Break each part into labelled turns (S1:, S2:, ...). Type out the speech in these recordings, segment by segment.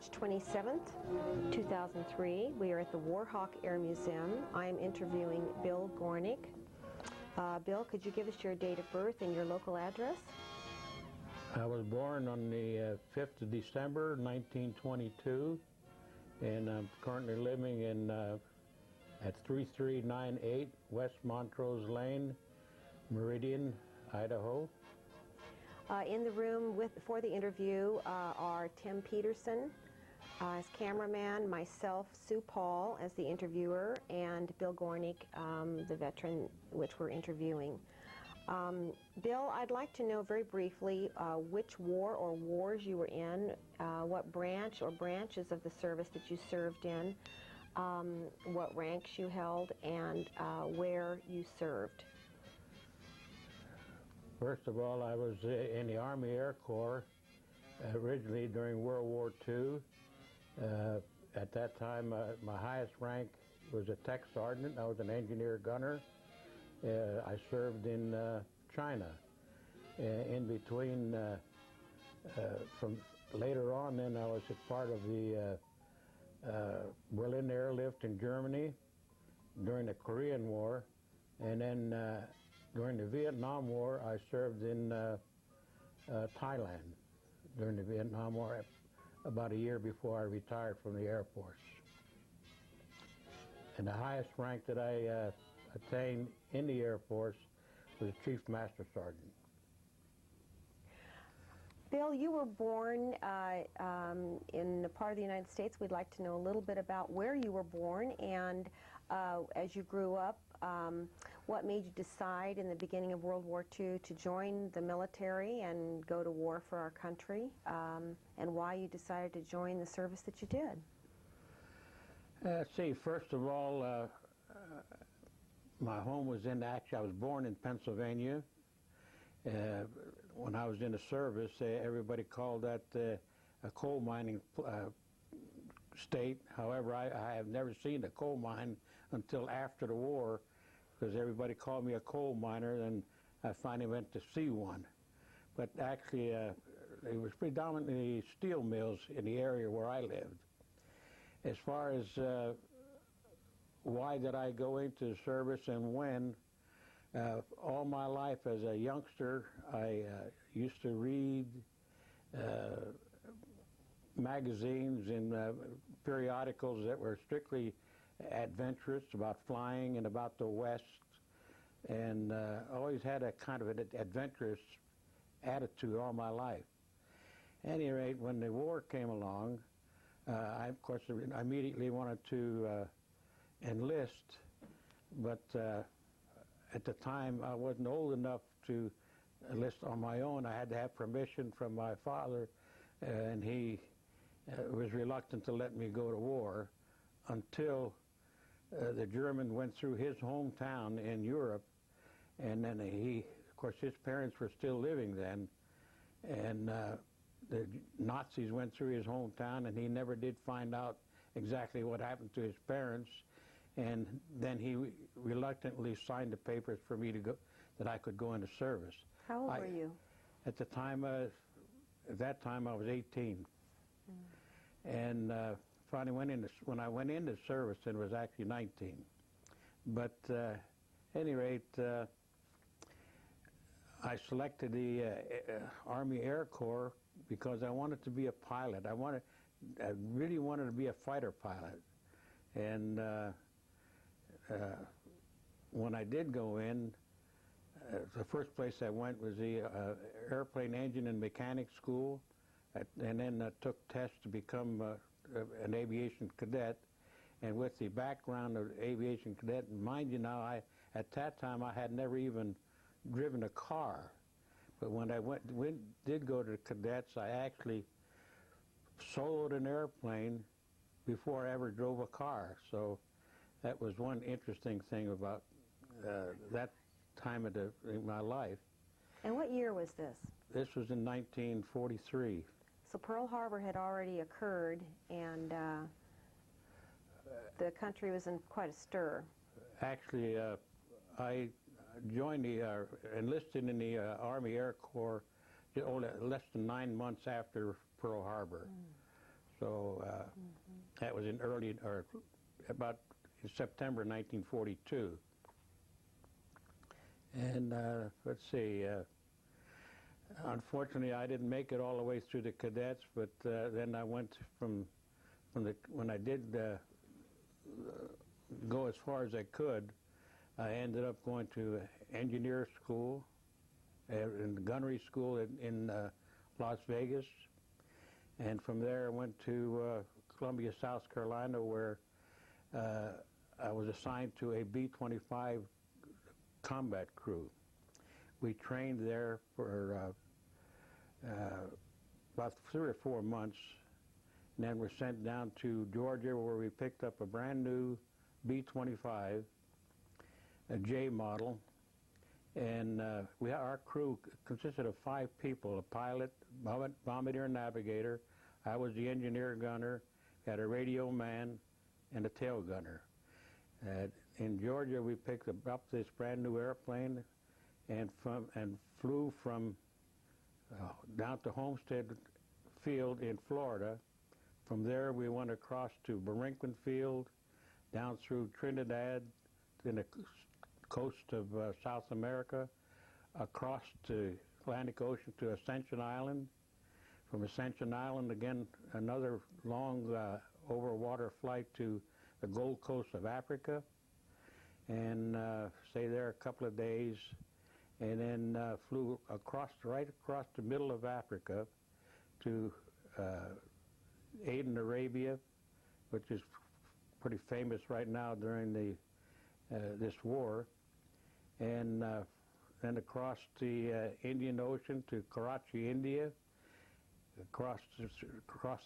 S1: March 27th, 2003. We are at the Warhawk Air Museum. I am interviewing Bill Gornik. Bill, could you give us your date of birth and your local address?
S2: I was born on the 5th of December, 1922, and I'm currently living in at 3398 West Montrose Lane, Meridian, Idaho.
S1: In the room for the interview are Tim Peterson as cameraman, myself, Sue Paul as the interviewer, and Bill Gornik, the veteran which we're interviewing. Bill, I'd like to know very briefly which war or wars you were in, what branch or branches of the service that you served in, what ranks you held, and where you served.
S2: First of all, I was in the Army Air Corps originally during World War II. At that time, my highest rank was a tech sergeant. I was an engineer gunner. I served in China. In between, from later on, then I was a part of the Berlin airlift in Germany during the Korean War, and then during the Vietnam War, I served in Thailand during the Vietnam War, about a year before I retired from the Air Force. And the highest rank that I attained in the Air Force was Chief Master Sergeant.
S1: Bill, you were born in a part of the United States. We'd like to know a little bit about where you were born, and as you grew up, what made you decide in the beginning of World War II to join the military and go to war for our country, and why you decided to join the service that you did?
S2: Let's see, first of all, my home was I was born in Pennsylvania. When I was in the service, everybody called that a coal mining state. However, I have never seen a coal mine until after the war, because everybody called me a coal miner, and I finally went to see one. But actually, it was predominantly steel mills in the area where I lived. As far as why did I go into the service and when, all my life as a youngster, I used to read magazines and periodicals that were strictly adventurous, about flying and about the West, and always had a kind of an adventurous attitude all my life. At any rate, when the war came along, I, of course, immediately wanted to enlist, but at the time I wasn't old enough to enlist on my own. I had to have permission from my father, and he was reluctant to let me go to war until the German went through his hometown in Europe, and then of course, his parents were still living then, and the Nazis went through his hometown, and he never did find out exactly what happened to his parents, and then he reluctantly signed the papers for me to go, that I could go into service.
S1: How old were you?
S2: At the time, at that time I was 18. And finally when I went into service, it was actually 19. But at any rate, I selected the Army Air Corps because I wanted to be a pilot. I really wanted to be a fighter pilot. And when I did go in, the first place I went was the Airplane Engine and Mechanics School, and then took tests to become an aviation cadet. And with the background of aviation cadet, and mind you now, at that time I had never even driven a car. But when I did go to the cadets, I actually soloed an airplane before I ever drove a car. So that was one interesting thing about that time in my life.
S1: And what year was this?
S2: This was in 1943.
S1: So Pearl Harbor had already occurred, and the country was in quite a stir.
S2: Actually, I joined enlisted in the Army Air Corps less than 9 months after Pearl Harbor. So that was in about September 1942. And let's see, unfortunately I didn't make it all the way through the cadets, but then I went when I did go as far as I could, I ended up going to engineer school and gunnery school in Las Vegas. And from there I went to Columbia, South Carolina, where I was assigned to a B-25 combat crew. We trained there for about 3 or 4 months, and then were sent down to Georgia, where we picked up a brand new B-25, a J model, and our crew consisted of 5 people: a pilot, bombardier, navigator. I was the engineer gunner, had a radio man, and a tail gunner. In Georgia, we picked up this brand new airplane and flew from down to Homestead Field in Florida. From there, we went across to Borinquen Field, down through Trinidad, in the coast of South America, across the Atlantic Ocean to Ascension Island. From Ascension Island, again, another long overwater flight to the Gold Coast of Africa, and stay there a couple of days, and then flew right across the middle of Africa to Aden, Arabia, which is pretty famous right now during this war, and then across the Indian Ocean to Karachi, India, across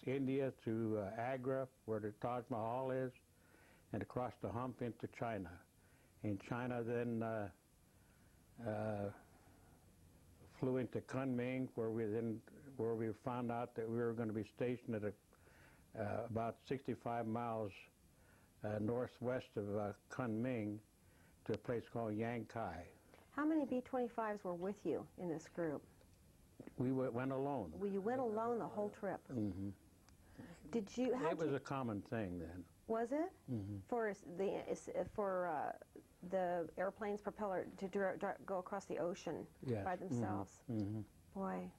S2: India to Agra, where the Taj Mahal is, and across the hump into China. In China, then flew into Kunming, where we found out that we were going to be stationed at about 65 miles northwest of Kunming, to a place called Yankai.
S1: How many B-25s were with you in this group?
S2: We went alone.
S1: Well, you went alone the whole trip.
S2: Mm-hmm.
S1: Did you?
S2: It was a common thing then.
S1: Was it?
S2: Mm-hmm.
S1: For the airplane's propeller to go across the ocean
S2: Yes.
S1: by themselves?
S2: Mm-hmm.
S1: Boy.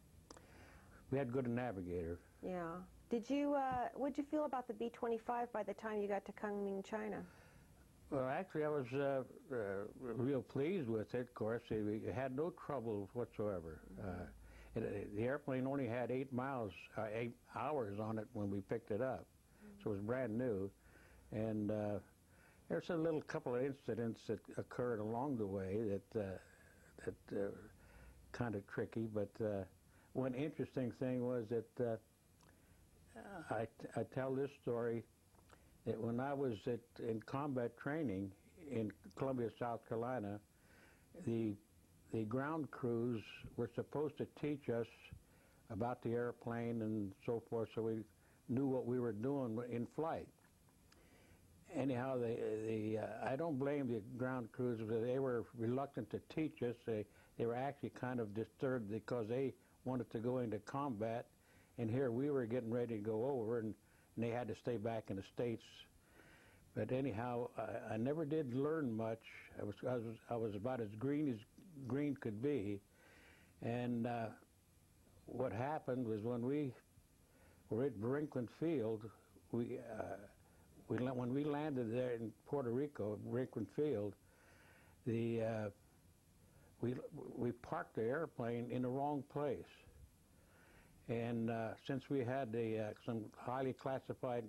S2: We had a good navigator.
S1: Yeah. Did you? What did you feel about the B-25 by the time you got to Kunming, China?
S2: Well, actually, I was real pleased with it. Of course, we had no trouble whatsoever. The airplane only had 8 hours on it when we picked it up, so it was brand new. And there's a couple of incidents that occurred along the way that kind of tricky. But one interesting thing was that I tell this story, that when I was in combat training in Columbia, South Carolina, the ground crews were supposed to teach us about the airplane and so forth, so we knew what we were doing in flight. Anyhow, I don't blame the ground crews, because they were reluctant to teach us. They were actually kind of disturbed because they wanted to go into combat, and here we were getting ready to go over, and they had to stay back in the States. But anyhow, I never did learn much. I was about as green could be. And what happened was, when we were at Borinquen Field, when we landed there in Puerto Rico, Borinquen Field, we parked the airplane in the wrong place. And since we had some highly classified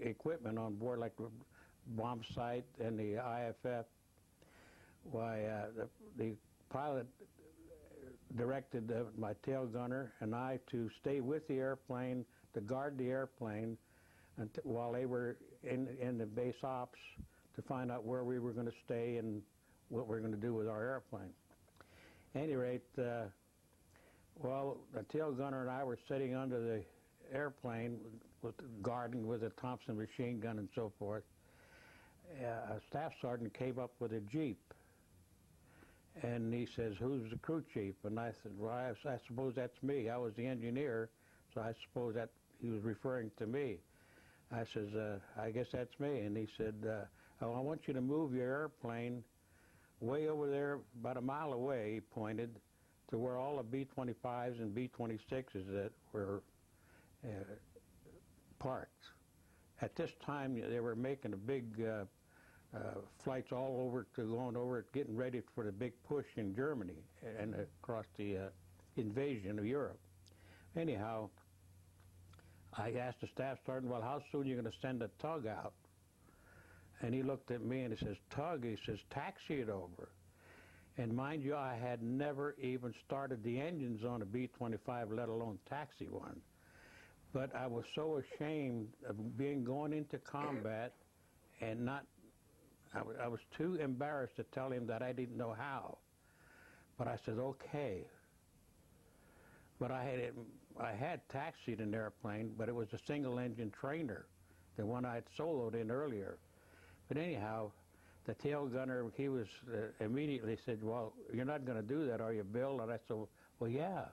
S2: equipment on board, like the bomb sight and the IFF, why the pilot directed my tail gunner and I to stay with the airplane, to guard the airplane while they were in the base ops, to find out where we were going to stay and what we were going to do with our airplane. At any rate, well, the tail gunner and I were sitting under the airplane guarding with a Thompson machine gun and so forth. A staff sergeant came up with a Jeep, and he says, "Who's the crew chief?" And I said, "Well, I suppose that's me. I was the engineer, so I suppose that he was referring to me. I says, I guess that's me. And he said, oh, I want you to move your airplane way over there, about a mile away, he pointed, to where all the B-25s and B-26s that were parked. At this time, they were making a big flights all over going over it, getting ready for the big push in Germany and across the invasion of Europe. Anyhow, I asked the staff sergeant, well, how soon are you going to send a tug out? And he looked at me and he says, tug? He says, taxi it over. And mind you, I had never even started the engines on a B-25, let alone taxi one. But I was so ashamed of going into combat and not, I was too embarrassed to tell him that I didn't know how. But I said, okay. But I had taxied an airplane, but it was a single-engine trainer, the one I had soloed in earlier. But anyhow, the tail gunner, he was immediately said, well, you're not going to do that, are you, Bill? And I said, well, yeah.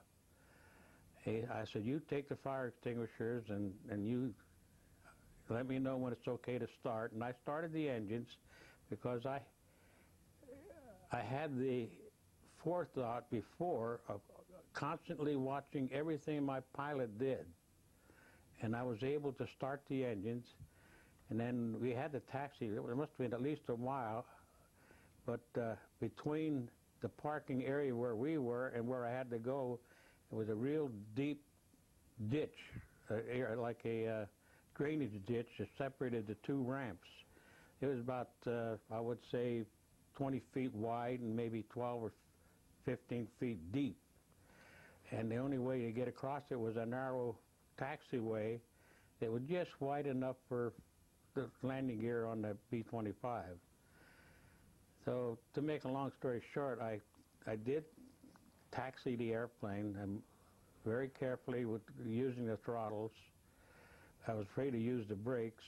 S2: I said, you take the fire extinguishers and you let me know when it's okay to start. And I started the engines because I had the forethought before of constantly watching everything my pilot did. And I was able to start the engines. And then we had the taxi. It must have been at least a mile. But between the parking area where we were and where I had to go, it was a real deep ditch, like a drainage ditch that separated the two ramps. It was about, I would say, 20 feet wide and maybe 12 or 15 feet deep. And the only way to get across it was a narrow taxiway that was just wide enough for the landing gear on the B-25. So to make a long story short, I did taxi the airplane very carefully with using the throttles. I was afraid to use the brakes.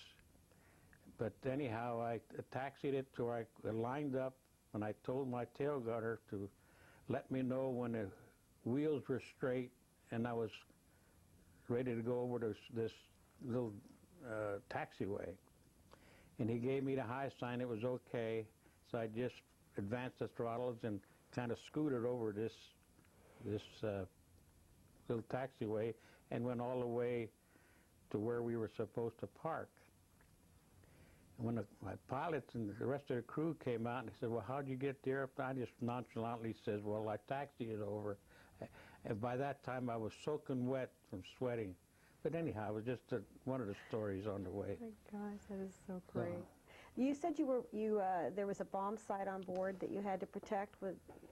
S2: But anyhow, I taxied it to where I lined up, and I told my tail gunner to let me know when the wheels were straight and I was ready to go over to this little taxiway. And he gave me the high sign, it was okay. So I just advanced the throttles and kind of scooted over this little taxiway and went all the way to where we were supposed to park. And when my pilots and the rest of the crew came out and they said, well, how'd you get the airplane? I just nonchalantly says, well, I taxied it over. And by that time I was soaking wet from sweating. But anyhow, it was just one of the stories on the way.
S1: Oh my gosh, that is so great. You said there was a bomb site on board that you had to protect.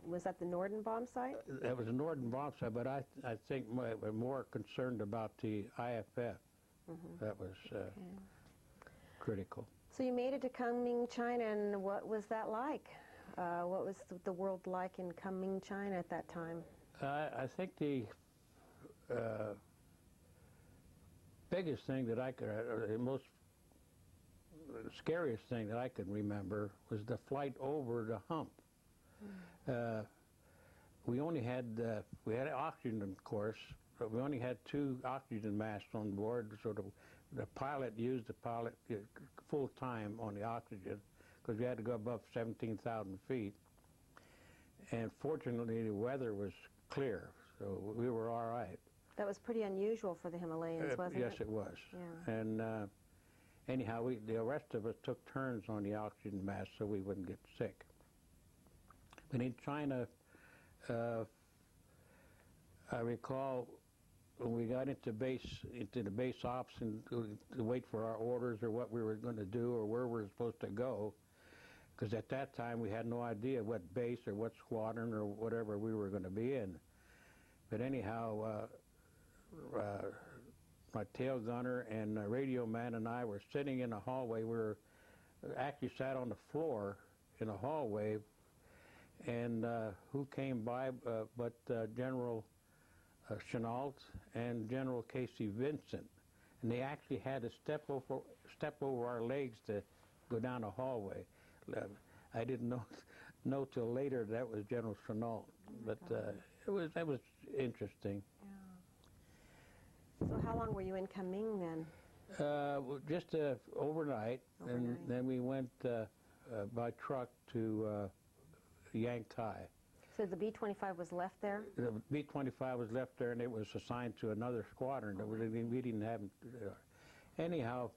S1: Was that the Norden bomb site?
S2: That was a Norden bomb site, but I think we're more concerned about the IFF. Mm-hmm. That was critical.
S1: So you made it to Kunming, China, and what was that like? What was the world like in Kunming, China at that time?
S2: I think the biggest thing that I could, or the most scariest thing that I could remember was the flight over the hump. We only had, we had oxygen, of course, but we only had 2 oxygen masks on board, so the pilot used the pilot full time on the oxygen because we had to go above 17,000 feet. And fortunately, the weather was clear, so we were all right.
S1: That was pretty unusual for the Himalayas, wasn't it?
S2: Yes, it was.
S1: Yeah.
S2: And anyhow, the rest of us took turns on the oxygen mask so we wouldn't get sick. But in China, I recall when we got into the base ops and to wait for our orders or what we were going to do or where we were supposed to go, because at that time we had no idea what base or what squadron or whatever we were going to be in. But anyhow, my tail gunner and radio man and I were sitting in a hallway. We were actually sat on the floor in a hallway, and who came by but General Chenault and General Casey Vincent, and they actually had to step over our legs to go down a hallway. I didn't know till later that was General Chenault, but that was interesting.
S1: So how long were you in Kunming then?
S2: Just overnight, and then we went by truck to Yankai.
S1: So the B-25 was left there?
S2: The B-25 was left there, and it was assigned to another squadron that we didn't have. Anyhow,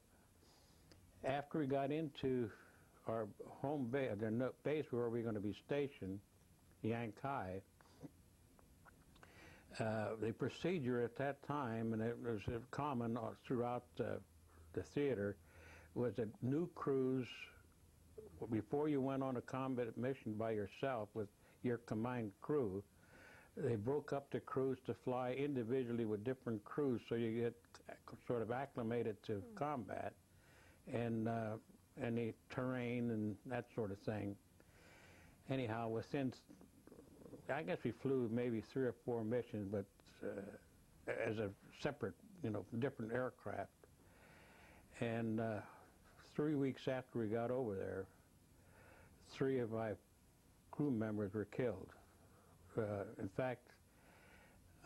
S2: after we got into our home base, the base where we were going to be stationed, Yankai, the procedure at that time, and it was common throughout the theater, was that new crews, before you went on a combat mission by yourself with your combined crew, they broke up the crews to fly individually with different crews, so you get sort of acclimated to combat and the terrain and that sort of thing. Anyhow, within, I guess we flew maybe 3 or 4 missions, but as a separate, different aircraft. And 3 weeks after we got over there, 3 of my crew members were killed. In fact,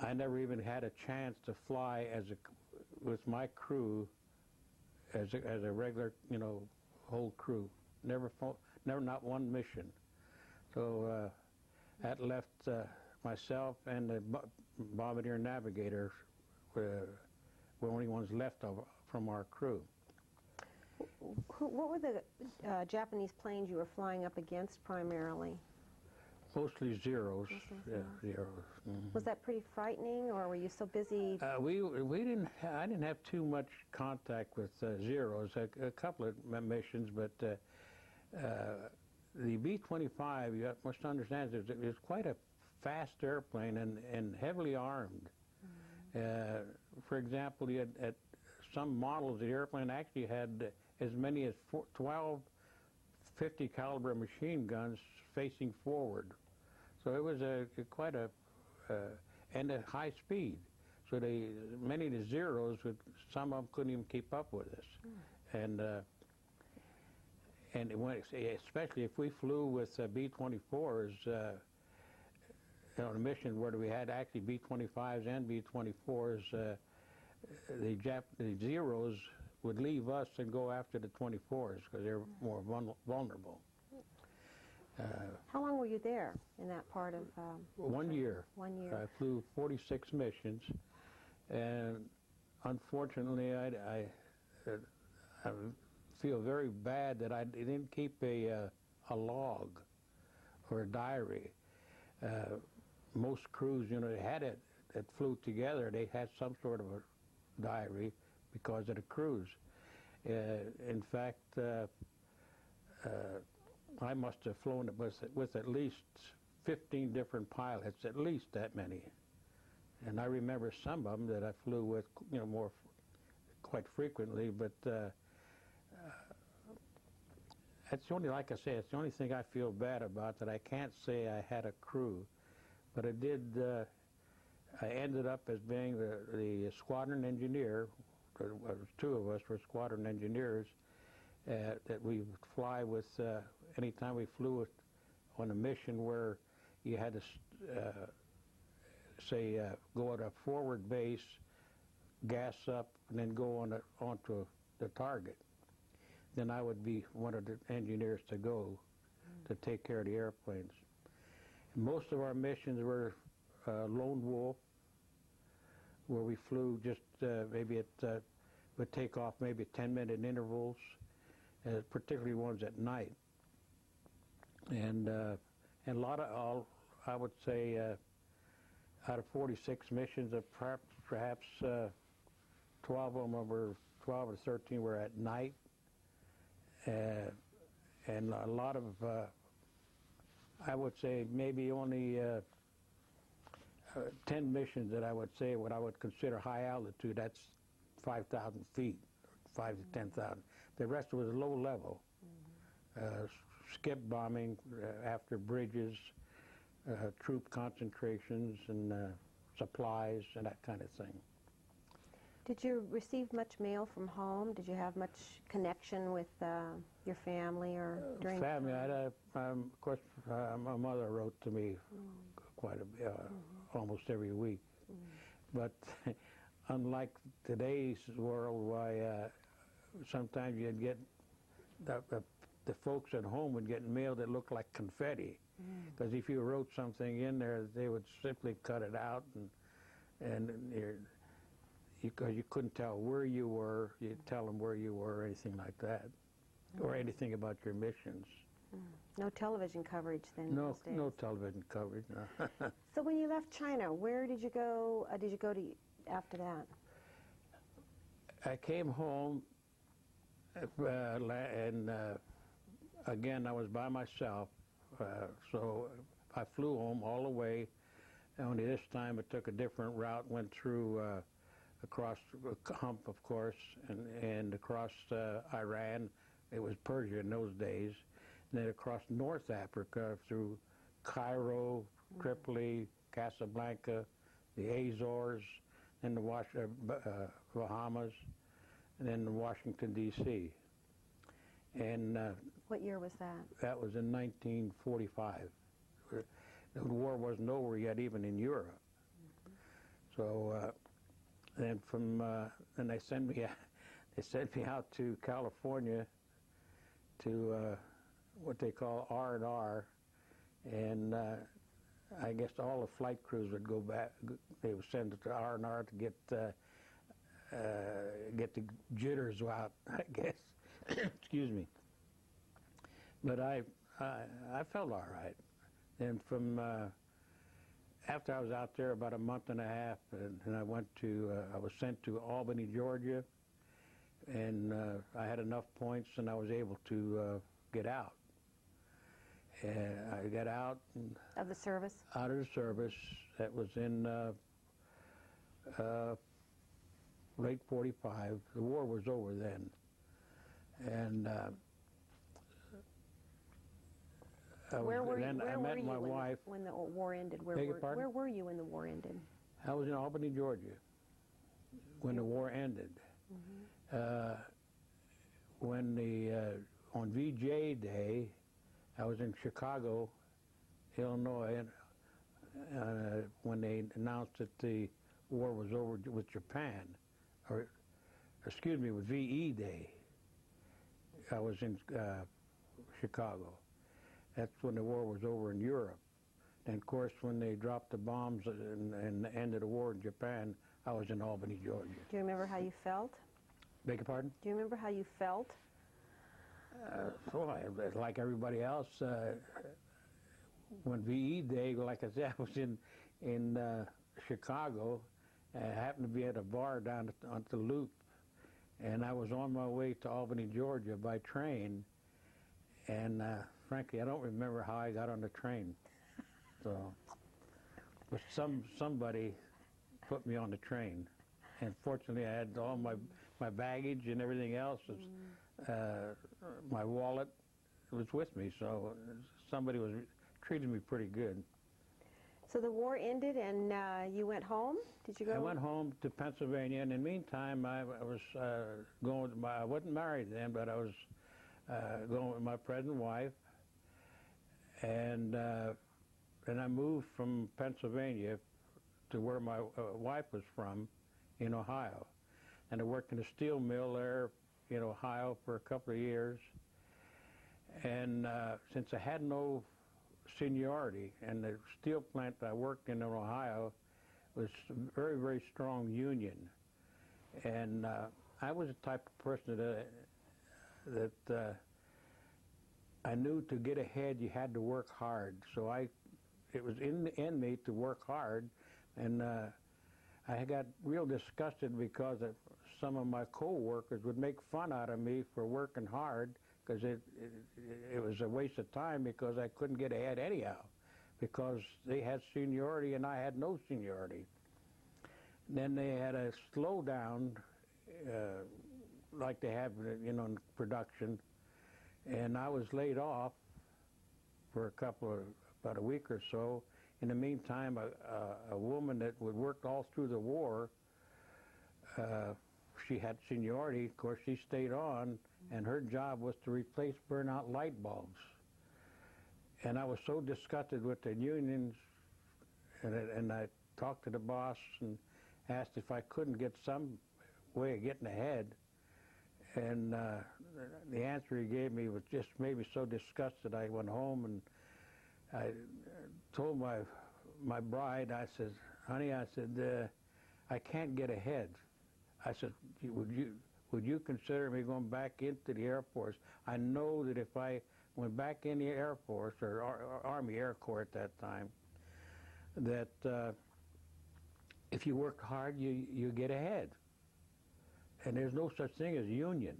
S2: I never even had a chance to fly with my crew as a regular, whole crew. Never, not one mission. So that left myself and the bombardier navigator were the only ones left from our crew.
S1: What were the Japanese planes you were flying up against primarily?
S2: Mostly Zeros. Yeah, Zeros. Mm-hmm.
S1: Was that pretty frightening, or were you so busy?
S2: I didn't have too much contact with Zeros. A couple of missions, but the B-25, you must understand, is quite a fast airplane and heavily armed. Mm-hmm. For example, you had some models, the airplane actually had as many as 12 50 caliber machine guns facing forward. So it was quite a and at high speed. So many of the Zeros, some of them couldn't even keep up with us. And especially if we flew with B-24s on a mission where we had actually B-25s and B-24s, the Zeros would leave us and go after the 24s because they're more vulnerable.
S1: How long were you there in that part of?
S2: 1 year.
S1: 1 year.
S2: I flew 46 missions, and unfortunately, I feel very bad that I didn't keep a log or a diary. Most crews, they had it that flew together. They had some sort of a diary because of the cruise. In fact, I must have flown with at least 15 different pilots, at least that many. And I remember some of them that I flew with, more quite frequently. But that's the only, like I say, it's the only thing I feel bad about, that I can't say I had a crew. But I did. I ended up as being the squadron engineer. There was 2 of us were squadron engineers that we would fly with anytime we flew on a mission where you had to go at a forward base, gas up, and then go onto the target. Then I would be one of the engineers to go to take care of the airplanes. And most of our missions were lone wolf, where we flew just maybe would take off maybe 10-minute intervals, particularly ones at night. And a lot of, I would say, out of 46 missions, perhaps 12 of them were 12 or 13 were at night, and a lot of, I would say, maybe only 10 missions that I would say what I would consider high altitude. That's 5,000 feet, 5 to 10,000. The rest was low level, skip bombing after bridges, troop concentrations, and supplies, and that kind of thing.
S1: Did you receive much mail from home? Did you have much connection with your family or during
S2: family? Of course, my mother wrote to me quite a bit, almost every week. But unlike today's world, why sometimes you'd get the folks at home would get mail that looked like confetti, because if you wrote something in there, they would simply cut it out, and you couldn't tell where you were. You'd tell them where you were, or anything like that, or anything about your missions.
S1: No television coverage then?
S2: No,
S1: those days.
S2: no television coverage. No.
S1: So when you left China, where did you go? Did you go to after that?
S2: I came home, and again I was by myself, so I flew home all the way. Only this time it took a different route, went through across Hump, of course, and across Iran. It was Persia in those days. And then across North Africa through Cairo, Tripoli, Casablanca, the Azores, then the Bahamas, and then Washington, D.C. And
S1: what year was that?
S2: that was in 1945. The war wasn't over yet, even in Europe. So then then they sent me out to California to what they call R&R, and I guess all the flight crews would go back. They would send it to R&R to get the jitters out, I guess. Excuse me. But I felt all right. And from after I was out there about a month and a half, and I was sent to Albany, Georgia, and I had enough points, and I was able to get out. And I got out.
S1: Of the service?
S2: Out of the service. That was in late 45. The war was over then. And
S1: where were
S2: then
S1: you,
S2: I met my wife.
S1: When the war ended? Where were you when the war ended?
S2: I was in Albany, Georgia, when the war ended. On VJ Day, I was in Chicago, Illinois, when they announced that the war was over with Japan, or excuse me, with VE Day. I was in Chicago. That's when the war was over in Europe. And of course, when they dropped the bombs and ended the war in Japan, I was in Albany, Georgia.
S1: Do you remember how you felt?
S2: Beg your pardon?
S1: Do you remember how you felt?
S2: Like everybody else, when VE Day, like I said, I was in Chicago. I happened to be at a bar down on the Loop, and I was on my way to Albany, Georgia by train, and frankly, I don't remember how I got on the train. So, but somebody put me on the train, and fortunately, I had all my baggage and everything else. My wallet was with me, so somebody was treating me pretty good.
S1: So the war ended, and you went home? Did you go?
S2: I went home to Pennsylvania, and in the meantime, I was going. I wasn't married then, but I was going with my present wife, and then I moved from Pennsylvania to where my wife was from, in Ohio, and I worked in a steel mill there in Ohio for a couple of years. And since I had no seniority, and the steel plant I worked in Ohio was a very, very strong union, and I was the type of person that I knew to get ahead you had to work hard. So it was in me to work hard, and I got real disgusted because some of my co-workers would make fun out of me for working hard, because it was a waste of time, because I couldn't get ahead anyhow, because they had seniority and I had no seniority. Then they had a slowdown, like they have, in production, and I was laid off for about a week or so. In the meantime, a woman that would work all through the war, she had seniority. Of course, she stayed on, and her job was to replace burnout light bulbs. And I was so disgusted with the unions, and I talked to the boss, asked if I couldn't get some way of getting ahead. And the answer he gave me was just made me so disgusted. I went home and I told my bride, I said, honey, I said, I can't get ahead. I said, would you consider me going back into the Air Force? I know that if I went back in the Air Force, or Army Air Corps at that time, that if you work hard, you get ahead. And there's no such thing as union.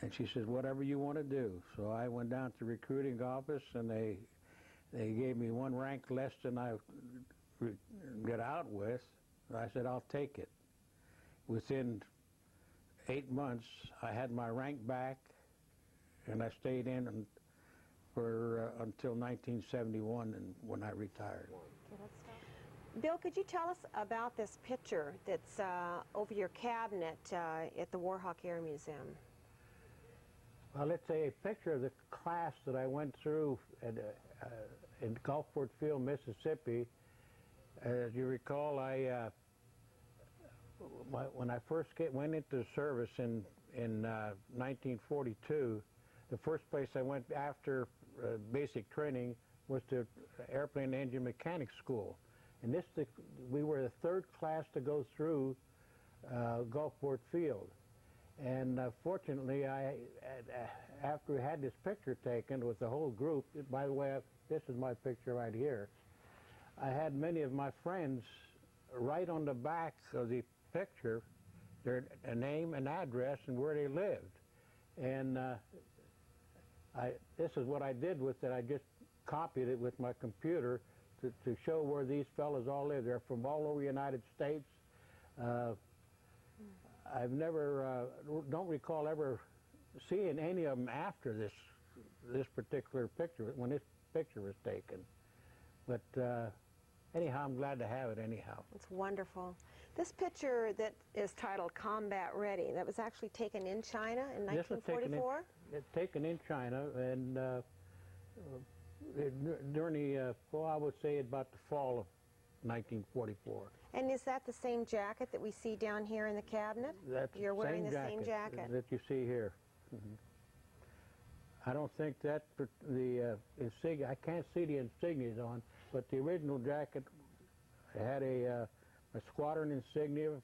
S2: And she says, whatever you want to do. So I went down to the recruiting office, and they gave me one rank less than I got out with. I said, I'll take it. Within 8 months, I had my rank back, and I stayed in for until 1971, and when I retired.
S1: Bill, could you tell us about this picture that's over your cabinet at the Warhawk Air Museum?
S2: Well, it's a picture of the class that I went through in Gulfport Field, Mississippi. As you recall, when I first went into service in 1942, the first place I went after basic training was to Airplane Engine Mechanics School. And we were the third class to go through Gulfport Field. And fortunately, after we had this picture taken with the whole group, by the way, this is my picture right here, I had many of my friends write on the back of the picture their name and address and where they lived. And this is what I did with it. I just copied it with my computer to show where these fellows all live. They're from all over the United States. I've never, don't recall ever seeing any of them after this particular picture, when this picture was taken. But anyhow, I'm glad to have it anyhow.
S1: It's wonderful. This picture that is titled Combat Ready, that was actually taken in China in 1944?
S2: Taken in China, and during the, well, I would say about the fall of 1944.
S1: And is that the same jacket that we see down here in the cabinet? You're wearing the same jacket
S2: that you see here. I don't think that the insignia, I can't see the insignias on, but the original jacket had a squadron insignia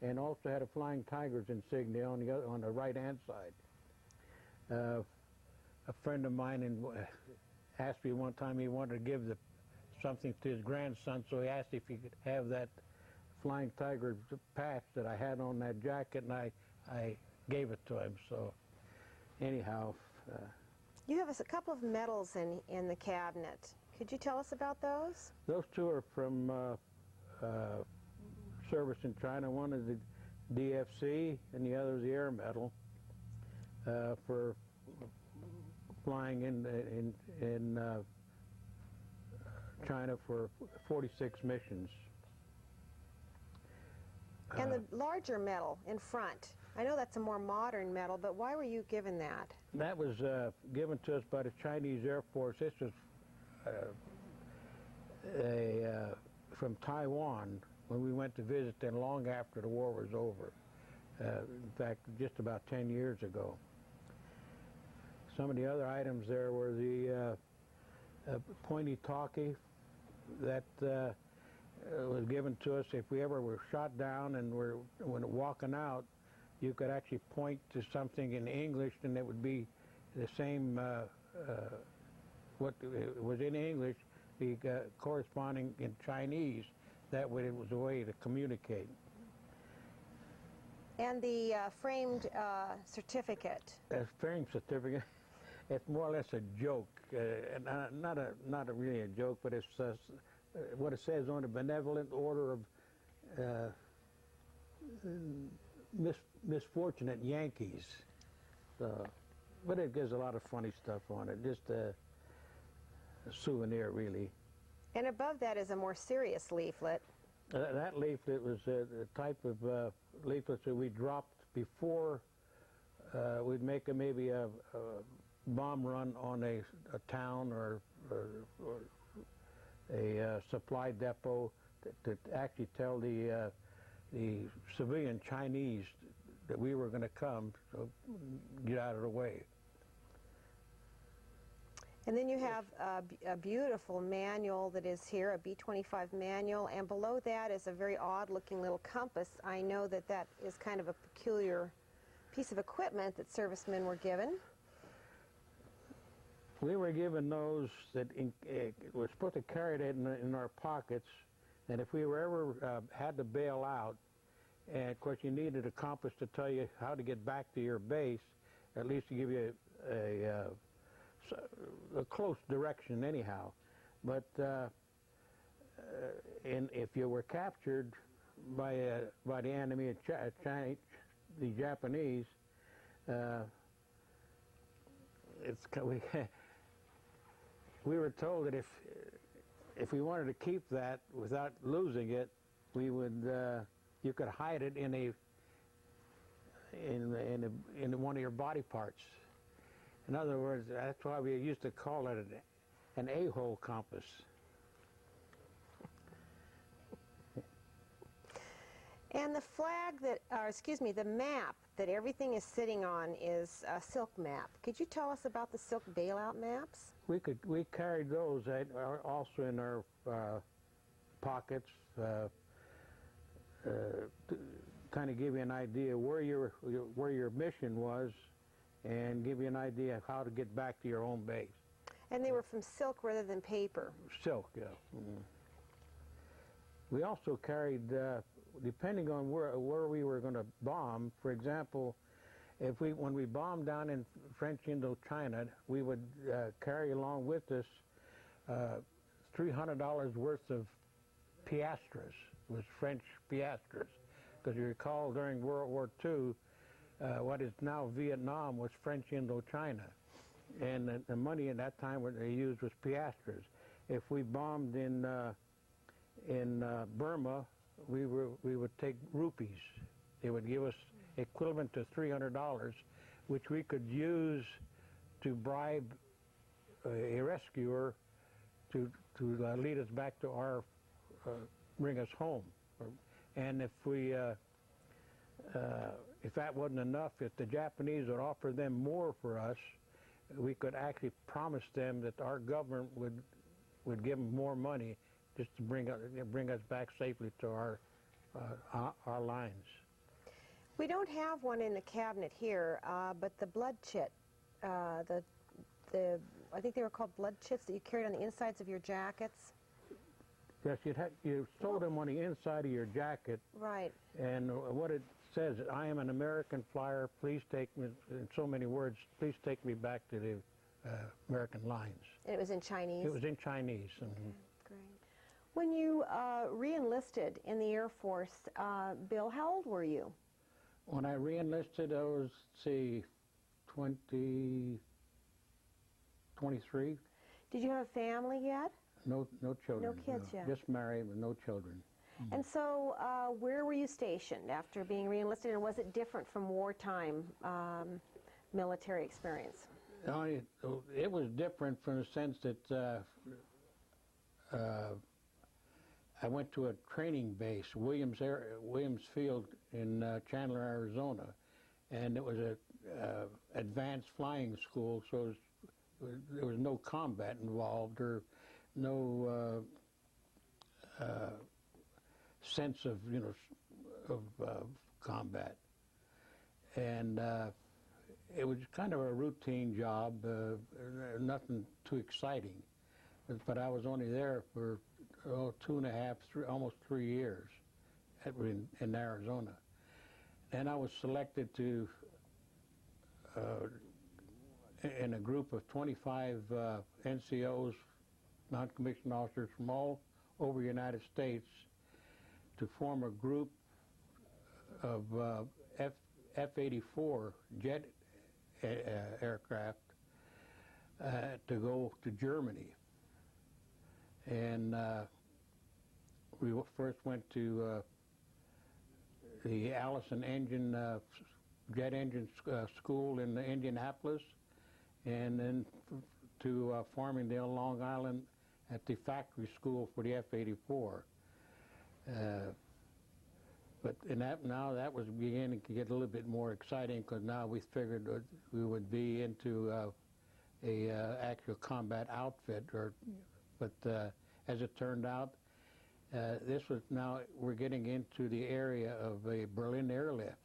S2: and also had a Flying Tigers insignia on the right-hand side. A friend of mine asked me one time, he wanted to give something to his grandson, so he asked if he could have that Flying Tiger patch that I had on that jacket, and I gave it to him. So anyhow.
S1: You have a couple of medals in the cabinet. Could you tell us about those?
S2: Those two are from service in China. One is the DFC, and the other is the Air Medal for flying in China for 46 missions.
S1: And the larger medal in front, I know that's a more modern medal, but why were you given that?
S2: That was given to us by the Chinese Air Force. This was from Taiwan when we went to visit them long after the war was over. In fact, just about 10 years ago. Some of the other items there were the pointy talkie that was given to us if we ever were shot down and when walking out, you could actually point to something in English and it would be the same, what was in English, be corresponding in Chinese. That way it was a way to communicate.
S1: And the framed certificate.
S2: A framed certificate, it's more or less a joke. Not really a joke, but it's what it says on the Benevolent Order of Misfortunate Yankees. But it gives a lot of funny stuff on it, just a souvenir, really.
S1: And above that is a more serious leaflet.
S2: That leaflet was a type of leaflets that we dropped before we'd make maybe a bomb run on a town or a supply depot. to actually tell the civilian Chinese that we were going to come, so get out of the way.
S1: And then you have a beautiful manual that is here, a B-25 manual, and below that is a very odd-looking little compass. I know that that is kind of a peculiar piece of equipment that servicemen were given.
S2: We were given those that were supposed to carry that in our pockets, and if we were ever had to bail out, and of course you needed a compass to tell you how to get back to your base, at least to give you a close direction anyhow. But if you were captured by the enemy, the Japanese, we were told that if we wanted to keep that without losing it, we would you could hide it in one of your body parts. In other words, that's why we used to call it an a-hole compass.
S1: And the flag that, the map that everything is sitting on is a silk map. Could you tell us about the silk bailout maps?
S2: We carried those also in our pockets, to kind of give you an idea where your mission was, and give you an idea of how to get back to your own base.
S1: And they were from silk rather than paper.
S2: Silk, yeah. Mm-hmm. We also carried, depending on where we were going to bomb, for example, when we bombed down in French Indochina, we would carry along with us $300 worth of piastres, was French piastres, because you recall during World War II, what is now Vietnam was French Indochina, and the money at that time what they used was piastres. If we bombed in Burma, we would take rupees. They would give us equivalent to $300, which we could use to bribe a rescuer to lead us back to our bring us home. And if that wasn't enough, if the Japanese would offer them more for us, we could actually promise them that our government would give them more money just to bring us back safely to our lines.
S1: We don't have one in the cabinet here, but the blood chit, I think they were called blood chits that you carried on the insides of your jackets.
S2: Yes, you sold them on the inside of your jacket.
S1: Right.
S2: And what it says, I am an American flyer, please take me, in so many words, please take me back to the American lines.
S1: And it was in Chinese? It
S2: was in Chinese.
S1: Okay, great. When you re-enlisted in the Air Force, Bill, how old were you?
S2: When I re-enlisted, I was, 23.
S1: Did you have a family yet?
S2: No children.
S1: No kids yet?
S2: Just married with no children. Mm-hmm.
S1: And so where were you stationed after being re-enlisted, and was it different from wartime military experience?
S2: It was different from the sense that I went to a training base, Williams Field in Chandler, Arizona, and it was a advanced flying school, so there was no combat involved or no sense of combat, and it was kind of a routine job, nothing too exciting. But I was only there for 2.5, almost 3 years in Arizona. And I was selected to, in a group of 25 NCOs, non-commissioned officers from all over the United States, to form a group of F-84 jet aircraft to go to Germany. And we first went to the Allison jet engine school in Indianapolis, and then to Farmingdale, Long Island, at the factory school for the F-84. But now that was beginning to get a little bit more exciting because now we figured that we would be into a actual combat outfit. But as it turned out, we're getting into the area of a Berlin airlift.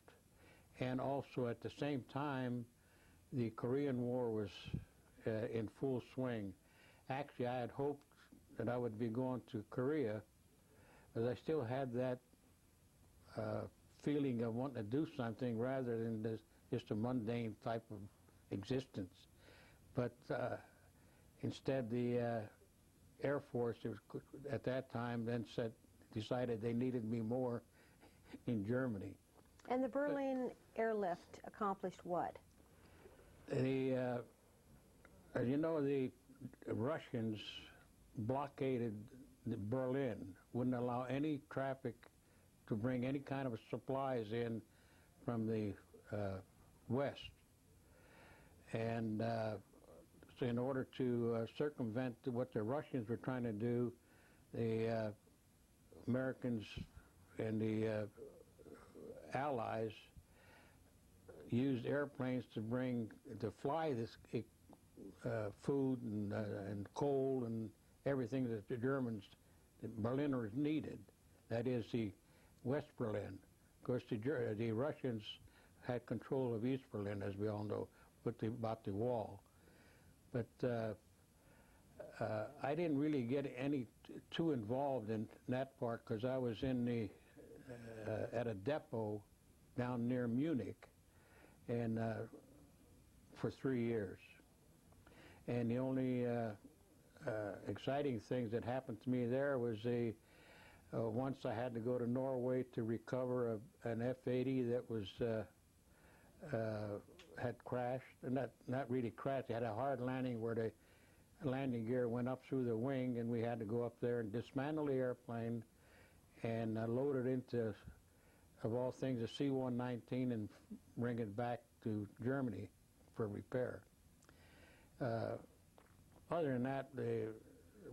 S2: And also at the same time, the Korean War was in full swing. Actually, I had hoped that I would be going to Korea, but I still had that feeling of wanting to do something rather than just a mundane type of existence. But instead, the Air Force at that time then decided they needed me more in Germany.
S1: And the Berlin airlift accomplished what?
S2: The Russians blockaded Berlin, wouldn't allow any traffic to bring any kind of supplies in from the west. And so in order to circumvent what the Russians were trying to do, the Americans and the Allies used airplanes to fly this food and coal and everything that the Berliners needed. That is the West Berlin. Of course, the Russians had control of East Berlin, as we all know, about the wall. But I didn't really get too involved in that part because I was at a depot down near Munich, and for 3 years. And the only exciting things that happened to me there was once I had to go to Norway to recover an F-80 that was had crashed, and not really crashed. It had a hard landing where the landing gear went up through the wing, and we had to go up there and dismantle the airplane and load it into, of all things, a C-119 and bring it back to Germany for repair. Other than that,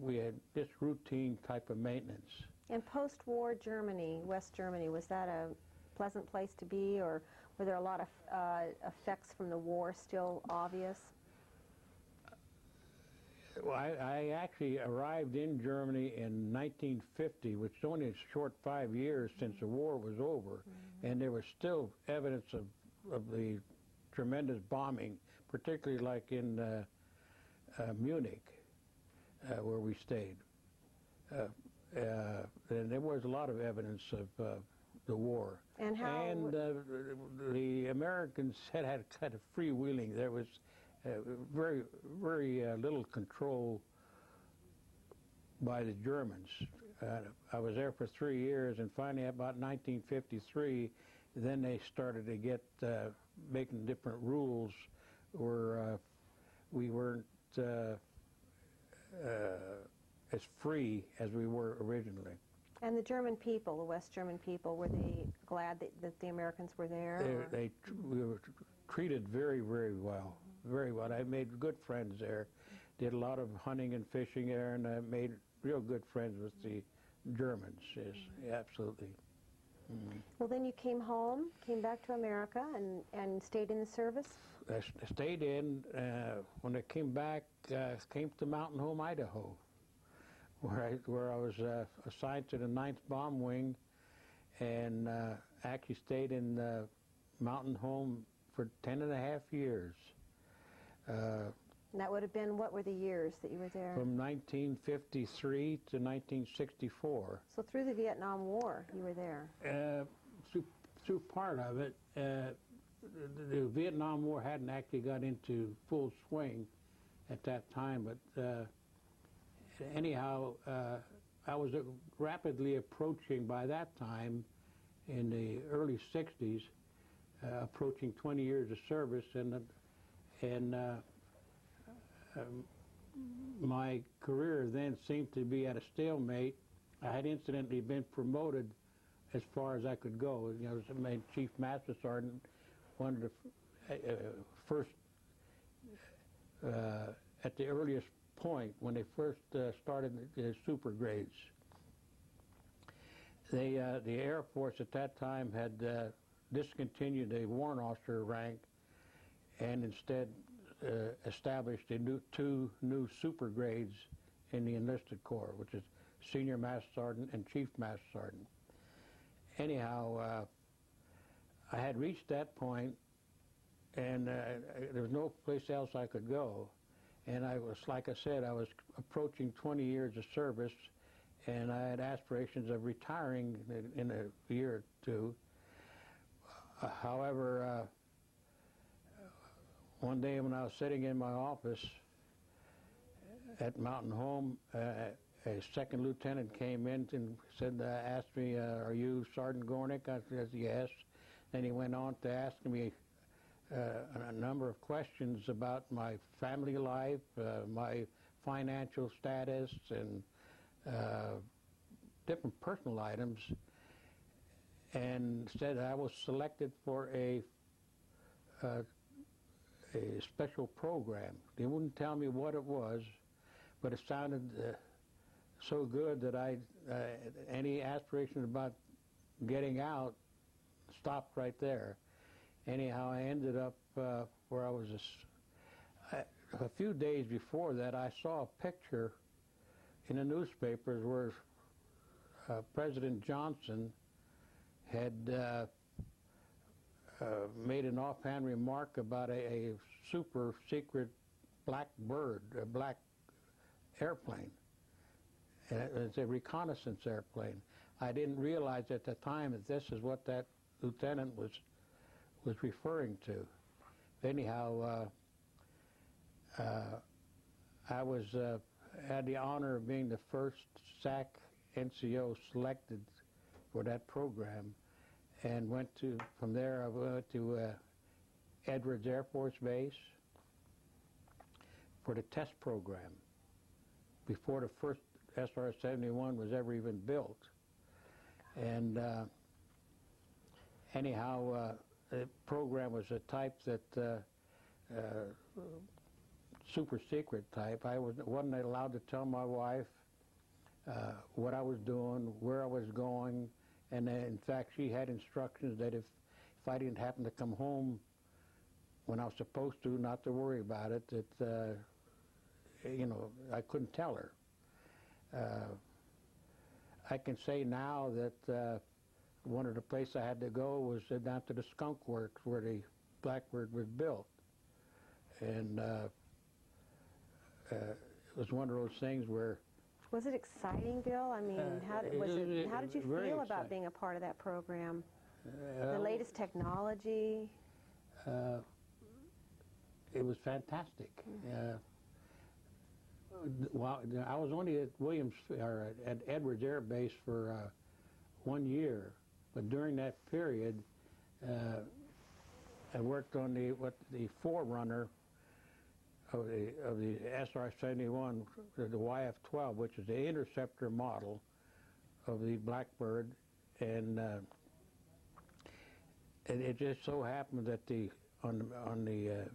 S2: we had just routine type of maintenance.
S1: And post-war Germany, West Germany, was that a pleasant place to be, or were there a lot of effects from the war still obvious?
S2: Well, I actually arrived in Germany in 1950, which is only a short 5 years since the war was over, and there was still evidence of the tremendous bombing, particularly like in Munich, where we stayed. And there was a lot of evidence of the war.
S1: And how?
S2: And the Americans had kind of freewheeling. There was very little control by the Germans. I was there for 3 years, and finally, about 1953, then they started to get making different rules where we weren't as free as we were originally.
S1: And the German people, the West German people, were they glad that the Americans were there?
S2: We were treated very, very well, very well. I made good friends there. Did a lot of hunting and fishing there, and I made real good friends with the Germans. Yes, absolutely.
S1: Well, then you came home, came back to America, and stayed in the service?
S2: I stayed in. When I came back, came to Mountain Home, Idaho, where I was assigned to the 9th Bomb Wing, and actually stayed in Mountain Home for 10.5 years.
S1: And that would have been, what were the years that you were there?
S2: From 1953 to 1964.
S1: So through the Vietnam War, you were there?
S2: Through part of it. The Vietnam War hadn't actually got into full swing at that time, but anyhow, I was rapidly approaching, by that time, in the early 60s, approaching 20 years of service, and my career then seemed to be at a stalemate. I had incidentally been promoted as far as I could go. You know, I made Chief Master Sergeant, one of the first, at the earliest point when they first started the super grades. the Air Force at that time had discontinued the warrant officer rank and instead established two new super grades in the enlisted corps, which is Senior Master Sergeant and Chief Master Sergeant. Anyhow, I had reached that point, and there was no place else I could go. And I was, like I said, I was approaching 20 years of service, and I had aspirations of retiring in a year or two. However, one day when I was sitting in my office at Mountain Home, a second lieutenant came in and said, asked me, "Are you Sergeant Gornik?" I said, "Yes." Then he went on to ask me a number of questions about my family life, my financial status, and different personal items, and said I was selected for a special program. They wouldn't tell me what it was, but it sounded so good that any aspiration about getting out stopped right there. Anyhow, I ended up where I was. A few days before that, I saw a picture in the newspapers where President Johnson had made an offhand remark about a super secret black bird, a black airplane. It's a reconnaissance airplane. I didn't realize at the time that this is what that lieutenant was referring to. Anyhow, I was had the honor of being the first SAC NCO selected for that program, and from there I went to Edwards Air Force Base for the test program before the first SR-71 was ever even built. And anyhow, the program was a type that super secret type. I wasn't allowed to tell my wife what I was doing, where I was going, and in fact she had instructions that if I didn't happen to come home when I was supposed to, not to worry about it, that you know, I couldn't tell her. I can say now that one of the places I had to go was down to the Skunk Works where the Blackbird was built. And it was one of those things where...
S1: Was it exciting, Bill? I mean, how did you feel about being a part of that program? The latest technology?
S2: It was fantastic. Well, I was only at at Edwards Air Base for 1 year, but during that period, I worked on the forerunner of the SR-71, the YF-12, which is the interceptor model of the Blackbird, and it just so happened that on the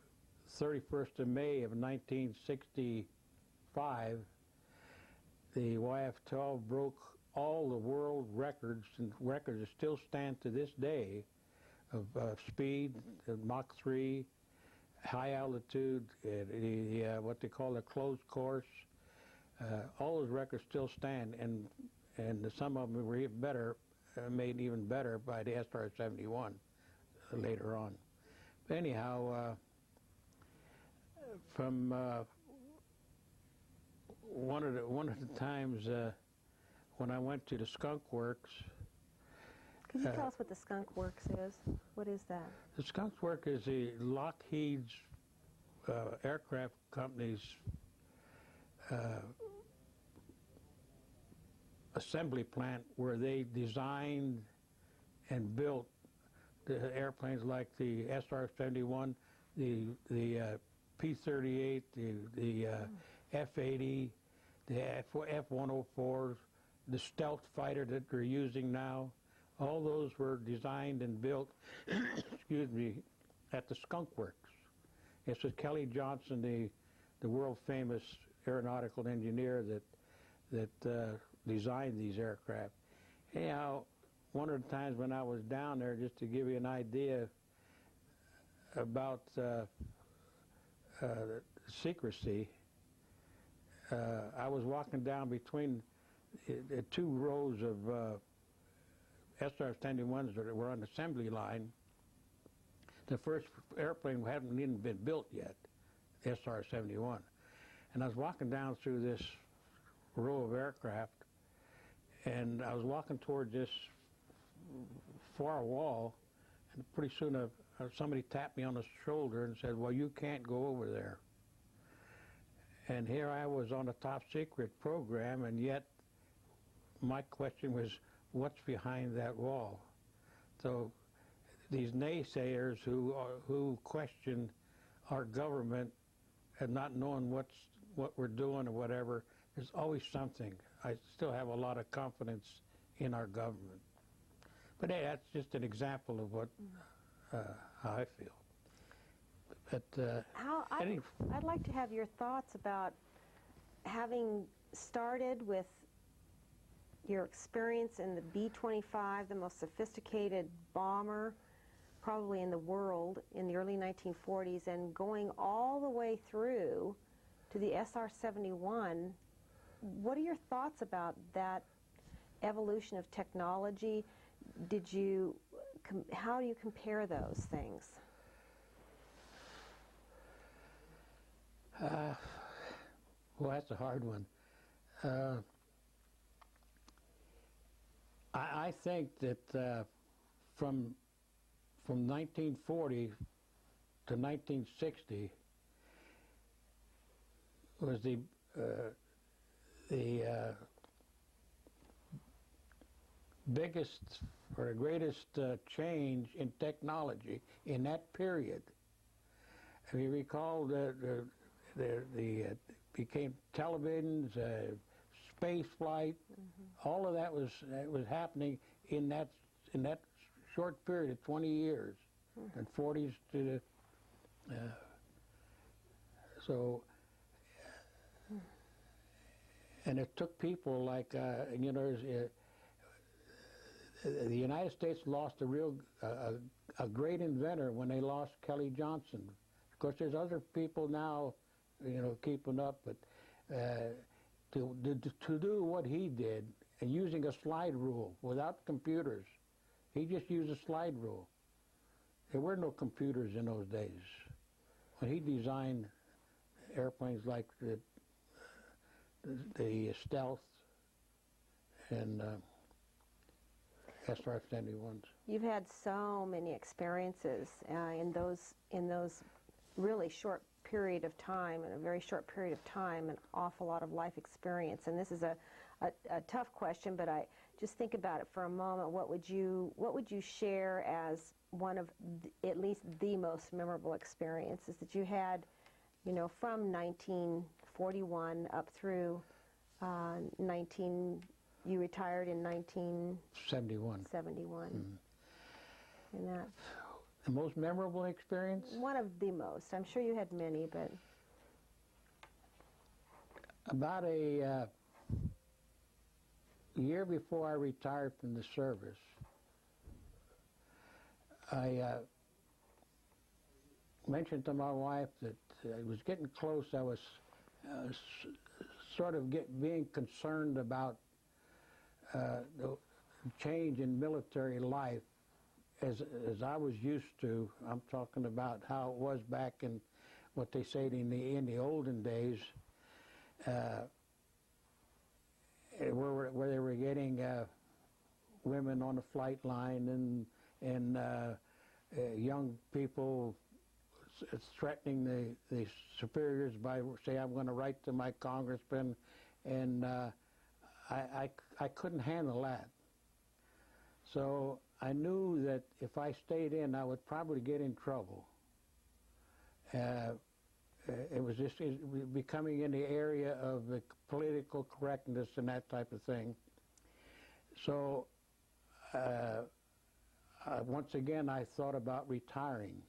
S2: 31st of May of 1965, the YF-12 broke all the world records, and records that still stand to this day, of speed, Mach 3, high altitude, what they call a closed course. All those records still stand, and some of them were even better, made even better by the SR-71 later on. But anyhow, from one of the times when I went to the Skunk Works.
S1: Could you tell us what the Skunk Works is? What is that?
S2: The Skunk Works is the Lockheed's aircraft company's assembly plant where they designed and built the airplanes like the SR-71, the P-38, the F-80, the F-104s, the stealth fighter that they're using now. All those were designed and built, excuse me, at the Skunk Works. This was Kelly Johnson, the world-famous aeronautical engineer that designed these aircraft. Anyhow, one of the times when I was down there, just to give you an idea about secrecy, I was walking down between the two rows of SR-71s that were on the assembly line. The first airplane hadn't even been built yet, SR-71. And I was walking down through this row of aircraft, and I was walking toward this far wall, and pretty soon somebody tapped me on the shoulder and said, "Well, you can't go over there." And here I was on a top secret program, and yet my question was, what's behind that wall? So these naysayers who question our government and not knowing what we're doing or whatever, there's always something. I still have a lot of confidence in our government. But hey, that's just an example of what how I feel. But
S1: I'd like to have your thoughts about having started with your experience in the B-25, the most sophisticated bomber probably in the world in the early 1940s, and going all the way through to the SR-71. What are your thoughts about that evolution of technology? How do you compare those things?
S2: Well, that's a hard one. I think that from 1940 to 1960 was the biggest or the greatest change in technology in that period. I mean, recall became televisions, space flight. All of that was happening in that short period of 20 years, and 40s to so. And it took people like you know, the United States lost a great inventor when they lost Kelly Johnson. Of course, there's other people now, you know, keeping up, but to do what he did, and using a slide rule without computers, he just used a slide rule. There were no computers in those days. When he designed airplanes like the Stealth and SR-71s.
S1: You've had so many experiences in those really short period of time, in a very short period of time, an awful lot of life experience. And this is a tough question, but I just think about it for a moment. What would you share as one of at least the most memorable experiences that you had, you know, from 1941 up through you retired in 1971. 71. And that.
S2: The most memorable experience?
S1: One of the most. I'm sure you had many, but...
S2: About a year before I retired from the service, I mentioned to my wife that it was getting close. I was sort of being concerned about the change in military life as I was used to. I'm talking about how it was back in what they say in the olden days, where they were getting women on the flight line and young people threatening the superiors by say, "I'm going to write to my congressman," and I couldn't handle that. So I knew that if I stayed in, I would probably get in trouble. It was just becoming in the area of the political correctness and that type of thing. So once again, I thought about retiring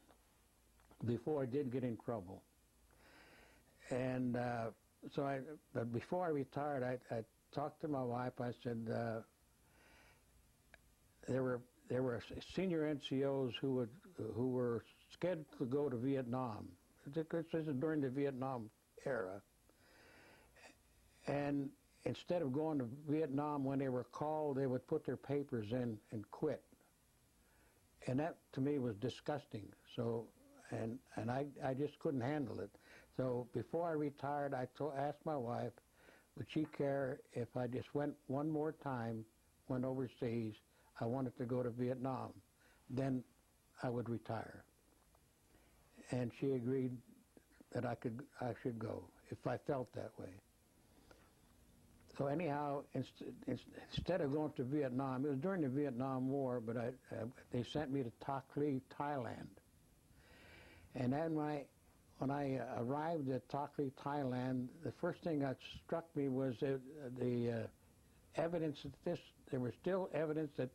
S2: before I did get in trouble. And but before I retired, I talked to my wife. I said, there were senior NCOs who were scheduled to go to Vietnam. This is during the Vietnam era, and instead of going to Vietnam when they were called, they would put their papers in and quit. And that to me was disgusting. So, and I just couldn't handle it. So before I retired, I asked my wife, would she care if I just went one more time, went overseas? I wanted to go to Vietnam. Then I would retire. And she agreed that I should go if I felt that way. So anyhow, instead of going to Vietnam, it was during the Vietnam War, but they sent me to Tak Le, Thailand. And then when I arrived at Tak Le, Thailand, the first thing that struck me was the evidence that there was still evidence that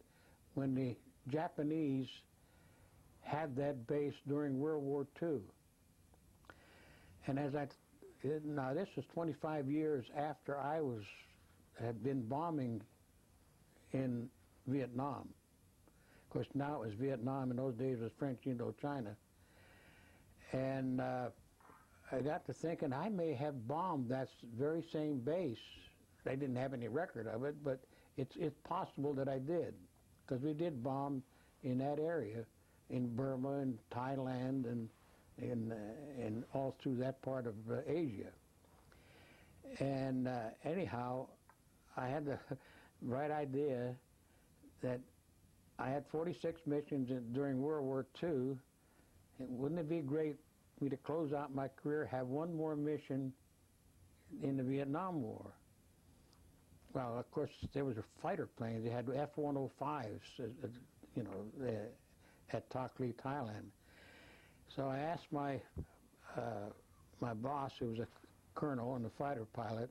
S2: when the Japanese had that base during World War II. And now this was 25 years after I had been bombing in Vietnam. Of course, now it was Vietnam. In those days, it was French Indochina. And I got to thinking I may have bombed that very same base. I didn't have any record of it, but it's possible that I did, because we did bomb in that area, in Burma and Thailand and all through that part of Asia. And anyhow, I had the right idea that I had 46 missions during World War II. Wouldn't it be great for me to close out my career, have one more mission in the Vietnam War? Well, of course, there was fighter planes. They had F-105s, you know, at Tak Le, Thailand. So I asked my boss, who was a colonel and a fighter pilot,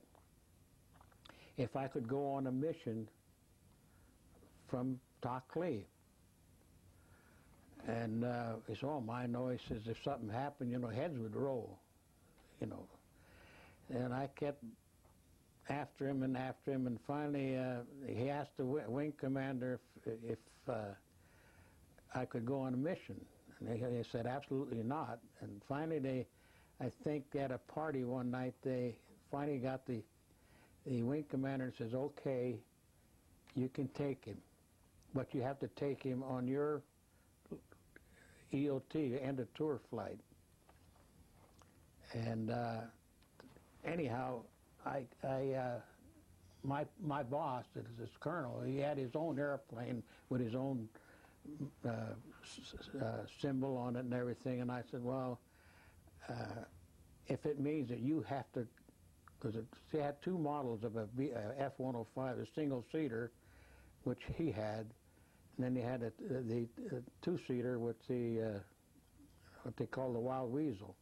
S2: if I could go on a mission from Tak Le. And he said, oh, my, no, he says, if something happened, you know, heads would roll, you know. And I kept after him, and finally he asked the wing commander if I could go on a mission. And they said, absolutely not. And finally I think at a party one night, they finally got the wing commander and says, okay, you can take him, but you have to take him on your EOT, end of tour flight. And anyhow, my boss, this colonel, he had his own airplane with his own symbol on it and everything. And I said, well, if it means that you have to, because he had two models of a F-105, a single-seater, which he had, and then he had the two-seater with the what they call the Wild Weasel.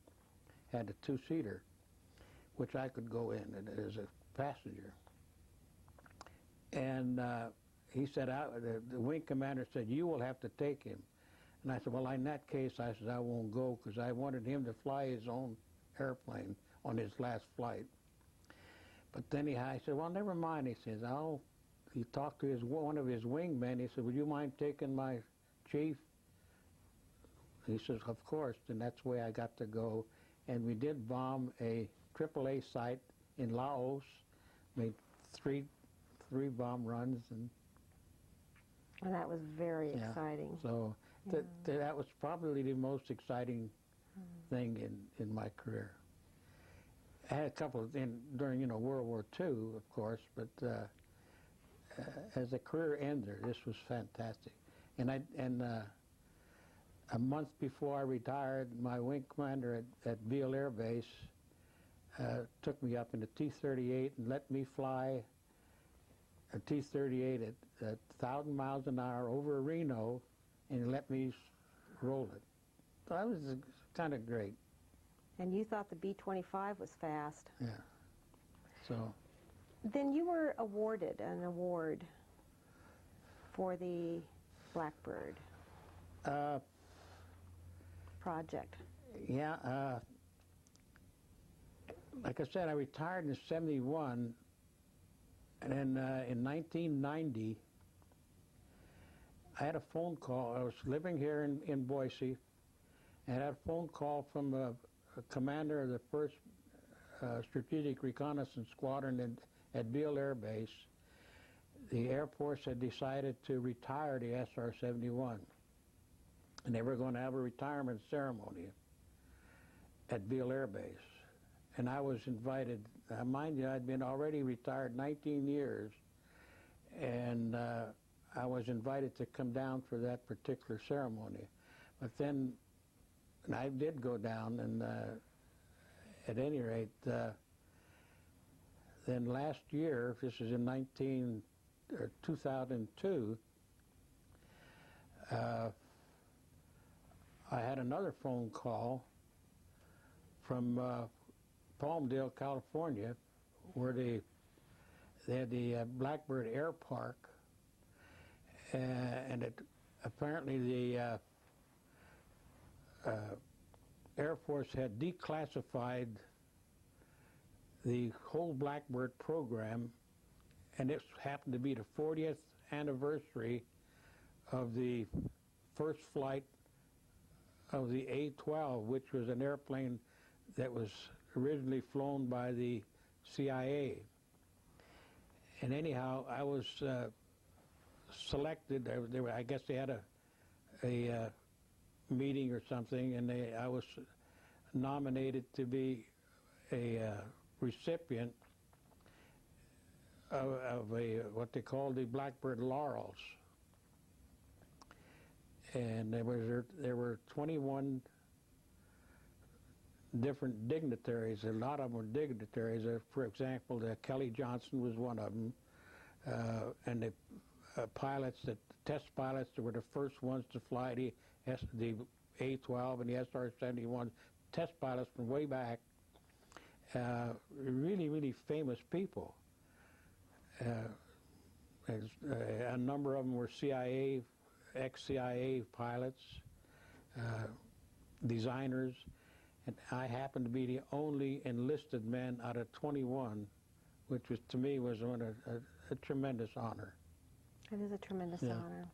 S2: Had a two-seater, which I could go in as a passenger. And he said, the wing commander said, you will have to take him. And I said, well, in that case, I said, I won't go, because I wanted him to fly his own airplane on his last flight. But then I said, well, never mind. He says, he talked to one of his wingmen. He said, would you mind taking my chief? He says, of course. And that's the way I got to go. And we did bomb a AAA site in Laos, made three bomb runs. And
S1: that was very exciting.
S2: So that was probably the most exciting thing in my career. I had a couple during World War II, of course, but as a career ender, this was fantastic. And a month before I retired, my wing commander at Beale Air Base took me up in a T-38 and let me fly a T-38 at 1,000 miles an hour over Reno, and let me roll it. So that was kind of great.
S1: And you thought the B-25 was fast.
S2: Yeah. So.
S1: Then you were awarded an award for the Blackbird project.
S2: Yeah. Like I said, I retired in '71, and then in 1990, I had a phone call. I was living here in Boise, and I had a phone call from a commander of the 1st Strategic Reconnaissance Squadron at Beale Air Base. The Air Force had decided to retire the SR-71, and they were going to have a retirement ceremony at Beale Air Base. And I was invited. Mind you, I'd been already retired 19 years, and I was invited to come down for that particular ceremony. But then, and I did go down, and at any rate, then last year, this is in 2002, I had another phone call from Palmdale, California, where they had the Blackbird Air Park, and apparently the Air Force had declassified the whole Blackbird program, and it happened to be the 40th anniversary of the first flight of the A-12, which was an airplane that was originally flown by the CIA. And anyhow, I was selected. I guess they had a meeting or something, and I was nominated to be a recipient of what they called the Blackbird Laurels. And there were 21 different dignitaries. A lot of them were dignitaries. For example, Kelly Johnson was one of them, and the pilots, the test pilots, that were the first ones to fly the A-12 and the SR-71, test pilots from way back. Really, really famous people. A number of them were CIA, ex-CIA pilots, designers, and I happened to be the only enlisted man out of 21, which was, to me, was a tremendous honor.
S1: It is a tremendous honor.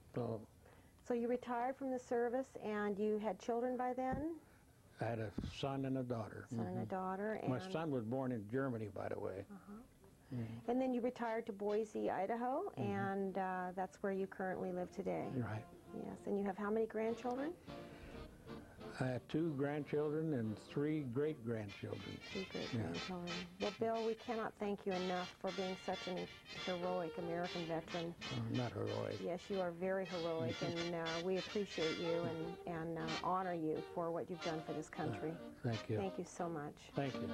S2: So
S1: you retired from the service, and you had children by then?
S2: I had a son and a daughter.
S1: Son and a daughter. And
S2: my son was born in Germany, by the way.
S1: And then you retired to Boise, Idaho, and that's where you currently live today.
S2: Right.
S1: Yes, and you have how many grandchildren?
S2: I have 2 grandchildren and 3 great-grandchildren.
S1: 3 great-grandchildren. Well, Bill, we cannot thank you enough for being such a heroic American veteran.
S2: Not heroic.
S1: Yes, you are very heroic, and we appreciate you and honor you for what you've done for this country.
S2: Thank you.
S1: Thank you so much.
S2: Thank you.